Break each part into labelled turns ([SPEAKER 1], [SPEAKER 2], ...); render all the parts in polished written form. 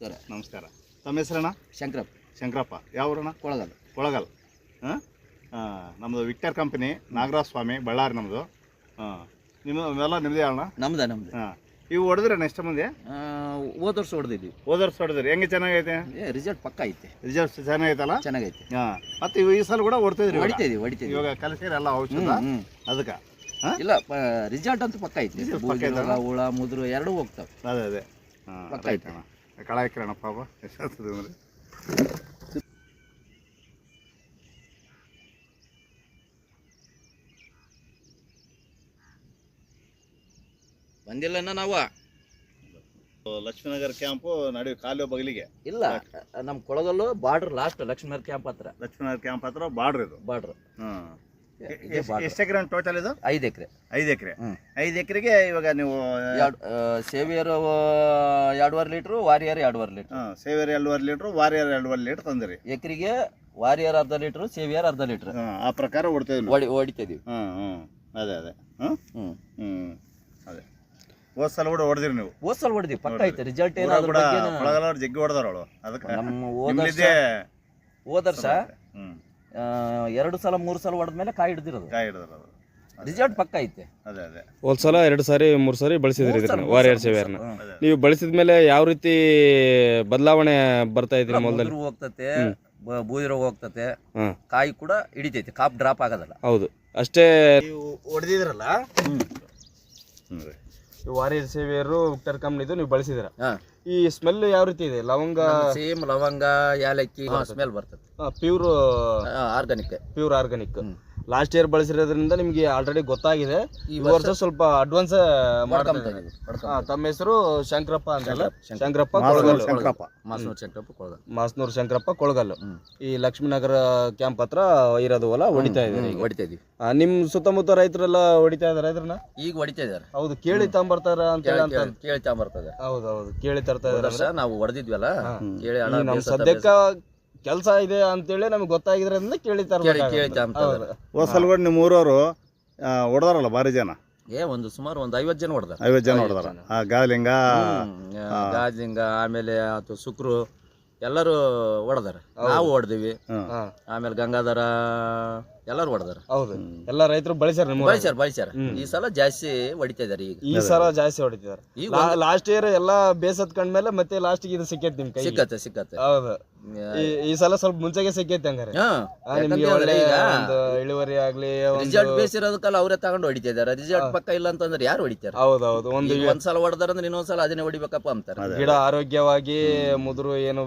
[SPEAKER 1] ನಮಸ್ಕಾರ. ತಮ್ಮ ಹೆಸರಣ್ಣ?
[SPEAKER 2] ಶಂಕರಪ್ಪ.
[SPEAKER 1] ಶಂಕರಪ್ಪ. ಯಾವ ಊರಣ್ಣ?
[SPEAKER 2] ಕೊಳಗಲ್.
[SPEAKER 1] ಕೊಳಗಲ್. ಹಾಂ, ನಮ್ಮದು ವಿಕ್ಟರ್ ಕಂಪನಿ, ನಾಗರಾಜ ಸ್ವಾಮಿ, ಬಳ್ಳಾರಿ ನಮ್ಮದು. ಹಾಂ, ನಿಮ್ಮವೆಲ್ಲ ನಿಮ್ಮದೇ ಅಣ್ಣ?
[SPEAKER 2] ನಮ್ದು.
[SPEAKER 1] ಹಾಂ, ಇವು ಹೊಡೆದ್ರೆ ನೆಕ್ಸ್ಟ್ ಮುಂದೆ
[SPEAKER 2] ಹೋದ ವರ್ಷ ಹೊಡೆದಿದ್ವಿ.
[SPEAKER 1] ಹೋದ ವರ್ಷ ಹೊಡೆದ್ರಿ. ಹೆಂಗೆ ಚೆನ್ನಾಗೈತೆ?
[SPEAKER 2] ರಿಸಲ್ಟ್ ಪಕ್ಕ ಐತೆ.
[SPEAKER 1] ರಿಸಲ್ಟ್ ಚೆನ್ನಾಗೈತಲ್ಲ?
[SPEAKER 2] ಚೆನ್ನಾಗೈತೆ.
[SPEAKER 1] ಹಾಂ, ಮತ್ತು ಇವು ಈ ಸಲ ಕೂಡ ಹೊಡ್ತಿದ್ರಿ?
[SPEAKER 2] ಹೊಡಿತೀವಿ
[SPEAKER 1] ಇವಾಗ ಕಲಸಿರಿ ಎಲ್ಲ ಔಷಧ ಅದಕ್ಕೆ.
[SPEAKER 2] ಇಲ್ಲ, ರಿಸಲ್ಟ್ ಅಂತೂ ಪಕ್ಕ ಐತೆ. ಹುಳ ಮುದ್ರು ಎರಡೂ ಹೋಗ್ತಾವೆ.
[SPEAKER 1] ಅದೇ ಹಾಂ,
[SPEAKER 2] ಪಕ್ಕ ಐತೆ
[SPEAKER 1] ಅಣ್ಣ. ಕಳ ಹಾಕಿರಣ್ಣ ಪಾಪ ಎಷ್ಟಾಗ್ತದೆ ಅಂದರೆ.
[SPEAKER 2] ಬಂದಿಲ್ಲ ನಾವು.
[SPEAKER 1] ಲಕ್ಷ್ಮೀನಗರ ಕ್ಯಾಂಪು ನಡುವೆ ಕಾಲುವೆ ಬಗಲಿಗೆ.
[SPEAKER 2] ಇಲ್ಲ, ನಮ್ಮ Kolagallu border last Lakshminagar camp ಹತ್ರ.
[SPEAKER 1] ಲಕ್ಷ್ಮೀನಗರ ಕ್ಯಾಂಪ್ ಹತ್ರ ಬಾರ್ಡ್ರ್ ಇದು.
[SPEAKER 2] ಬಾರ್ಡ್ರ್.
[SPEAKER 1] ಹಾಂ, ಎಷ್ಟು ಎಕರೆ ಟೋಟಲ್ ಇದು?
[SPEAKER 2] 5 ಎಕರೆ.
[SPEAKER 1] 5 ಎಕರೆ. 5 ಎಕರೆಗೆ ಇವಾಗ ನೀವು
[SPEAKER 2] Saviour 2.5 litre, Warrior 2.5 litre.
[SPEAKER 1] Saviour 2.5 litre, Warrior 2.5 litre ತಂದಿರಿ.
[SPEAKER 2] ಎಕರೆಗೆ ವಾರಿಯರ್ 1/2 ಲೀಟ್ರ್, ಸೇವಿಯರ್ 1/2 ಲೀಟ್ರ್.
[SPEAKER 1] ಆ ಪ್ರಕಾರ
[SPEAKER 2] ಹೊಡಿತಿದ್ವಿ.
[SPEAKER 1] ಅದೇ ಅದೇ ಹೋದ ಸಲ ಕೂಡ ಹೊಡೆದಿರಿ ನೀವು?
[SPEAKER 2] ಹೋದ ಸಲ ಹೊಡೆದಿ ಪಕ್ಕ ಐತೆ. ರಿಸಲ್ಟ್ ಏನಾದ್ರು
[SPEAKER 1] ಜಗ್ಗಿ ಹೊಡೆದಾರಳು ಅದಕ್ಕೆ.
[SPEAKER 2] ನಮ್ಮ ಹೋದ ವರ್ಷ 2 ಸಲ 3 ಸಲ ಹೊಡೆದ್ಮೇಲೆ ಕಾಯಿ ಹಿಡ್ದಿರೋದು. ರಿಸಲ್ಟ್ ಪಕ್ಕ ಐತೆ.
[SPEAKER 1] ಅದೇ ಅದೇ
[SPEAKER 3] ಹೋದ್ ಸಲ 2 ಸಾರಿ 3 ಸಾರಿ ಬಳಸಿದ್ರಿ ವಾರಿಯರ್ ಸೇವಿಯರ್ನ. ನೀವು ಬಳಸಿದ ಮೇಲೆ ಯಾವ ರೀತಿ ಬದಲಾವಣೆ ಬರ್ತಾ ಇದ್ರಿ? ಮೊದಲು
[SPEAKER 2] ಹೋಗ್ತತೆ, ಬೂದಿ ರೋಗ ಹೋಗ್ತತೆ, ಕಾಯಿ ಕೂಡ ಹಿಡಿತೈತಿ, ಕಾಪ್ ಡ್ರಾಪ್ ಆಗೋದಲ್ಲ.
[SPEAKER 3] ಹೌದು, ಅಷ್ಟೇ.
[SPEAKER 1] ನೀವು ಹೊಡೆದಿದ್ರಲ್ಲ,
[SPEAKER 3] ವಾರಿಯರ್ ಸೇವಿಯರ್ ವಿಕ್ಟರ್ ಕಂಪ್ನಿದು ನೀವು ಬಳಸಿದಿರ. ಈ ಸ್ಮೆಲ್ ಯಾವ ರೀತಿ ಇದೆ? ಲವಂಗ
[SPEAKER 2] ಸೇಮ್ ಲವಂಗ, ಯಾಲಕ್ಕಿ ಸ್ಮೆಲ್ ಬರ್ತದೆ.
[SPEAKER 3] Pure organic. ಲಾಸ್ಟ್ ಇಯರ್ ಬಳಸಿರೋದ್ರಿಂದ ನಿಮ್ಗೆ ಆಲ್ರೆಡಿ ಗೊತ್ತಾಗಿದೆ. ಈ ವರ್ಷ ಸ್ವಲ್ಪ ಅಡ್ವಾನ್ಸ್ ಮಾಡ್ತಾರೆ. ತಮ್ಮ ಹೆಸರು ಶಂಕರಪ್ಪ ಅಂತಲ್ಲ? ಮಾಸ್ನೂರ್ ಶಂಕರಪ್ಪ ಕೊಳಗಲ್ಲು. ಈ ಲಕ್ಷ್ಮೀನಗರ ಕ್ಯಾಂಪ್ ಹತ್ರ ಇರೋದು ಹೊಲ ಹೊಡಿತಾ ಇದ್ದೀವಿ. ನಿಮ್ ಸುತ್ತಮುತ್ತ ರೈತರೆಲ್ಲ ಹೊಡಿತಾ ಇದಾರೆ ಇದ್ರನ್ನ?
[SPEAKER 2] ಈಗ ಹೊಡಿತಾ ಇದಾರೆ.
[SPEAKER 3] ಹೌದು, ಕೇಳಿ ತಗೊಂಬರ್ತಾರ ಅಂತ
[SPEAKER 2] ಕೇಳಿ ತಗೊಂಬರ್ತದೆ.
[SPEAKER 3] ಹೌದು, ಕೇಳಿ ತರ್ತಾ ಇದಾರೆ.
[SPEAKER 2] ನಾವು ಹೊಡೆದಿದ್ವಲ್ಲ, ಕೇಳಿ
[SPEAKER 3] ನಮ್ ಸದ್ಯಕ್ಕ ಕೆಲಸ ಇದೆ ಅಂತೇಳಿ ನಮ್ಗೆ ಗೊತ್ತಾಗಿದ್ರಿಂದ ಕೇಳಿ ತರ್ತಾರೆ.
[SPEAKER 1] ಹೋದ ಸಲ ಕೂಡ ನಿಮ್ಮ ಊರವರು ಹೊಡೆದಾರಲ್ಲ ಭಾರಿ ಜನ?
[SPEAKER 2] ಸುಮಾರು 50 ಜನ ಹೊಡೆದಾರ.
[SPEAKER 1] 50 ಜನ ಹೊಡೆದಾರ. ಗಾಲಿಂಗ,
[SPEAKER 2] ಆಮೇಲೆ ಸುಕ್ರು ಎಲ್ಲರೂ ಹೊಡೆದಾರ. ನಾವು ಹೊಡೆದಿವಿ. ಆಮೇಲೆ ಗಂಗಾಧರ ಎಲ್ಲರೂ ಹೊಡೆದಾರ.
[SPEAKER 3] ಹೌದು, ಎಲ್ಲ ರೈತರು
[SPEAKER 2] ಬಳಸ್ಯಾರ. ಈ ಸಲ ಜಾಸ್ತಿ ಹೊಡಿತಾ ಇದಾರೆ.
[SPEAKER 3] ಈ ಸಲ ಜಾಸ್ತಿ ಹೊಡಿತಿದಾರೆ. ಲಾಸ್ಟ್ ಇಯರ್ ಎಲ್ಲ ಬೇಸತ್ ಕಂಡ್ಮೇಲೆ ಮತ್ತೆ ಲಾಸ್ಟ್ ಇದು ಸಿಕ್ಕೈತಿ ನಿಮ್ ಕೈ?
[SPEAKER 2] ಸಿಕ್ಕತ್ತೆ.
[SPEAKER 3] ಹೌದು, ಈ ಸಲ ಸ್ವಲ್ಪ ಮುಂಚೆಗೆ ಸಿಕ್ಕೈತಿ. ಹಂಗಾರೆ ಇಳುವರಿ ಆಗ್ಲಿ,
[SPEAKER 2] ರಿಸಲ್ಟ್ ಬೇಸಿರೋದಕ್ಕಲ್ಲ ಅವರೇ ತಗೊಂಡು ಹೊಡಿತಾ ಇದಾರೆ. ರಿಸಲ್ಟ್ ಪಕ್ಕ ಇಲ್ಲ ಅಂತಂದ್ರೆ ಯಾರು ಹೊಡಿತಾರೆ?
[SPEAKER 3] ಹೌದೌದು,
[SPEAKER 2] ಒಂದ್ಸಲ ಹೊಡೆದಾರ ಅಂದ್ರೆ ಇನ್ನೊಂದ್ಸಲ ಅದನ್ನೇ ಹೊಡಿಬೇಕಪ್ಪ ಅಂತಾರೆ.
[SPEAKER 3] ಗಿಡ ಆರೋಗ್ಯವಾಗಿ ಮುದುರು ಏನು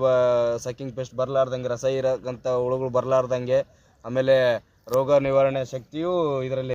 [SPEAKER 3] ಸಕ್ಕಿಂಗ್ ಪೆಸ್ಟ್ ಬರ್ಲಾರ್ದಂಗೆ, ರಸ ಇರಕ್ಕಂತ ಹುಳುಗಳು ಬರ್ಲಾರ್ದಂಗೆ, ಆಮೇಲೆ ರೋಗ ನಿವಾರಣೆ ಶಕ್ತಿಯು ಇದರಲ್ಲಿ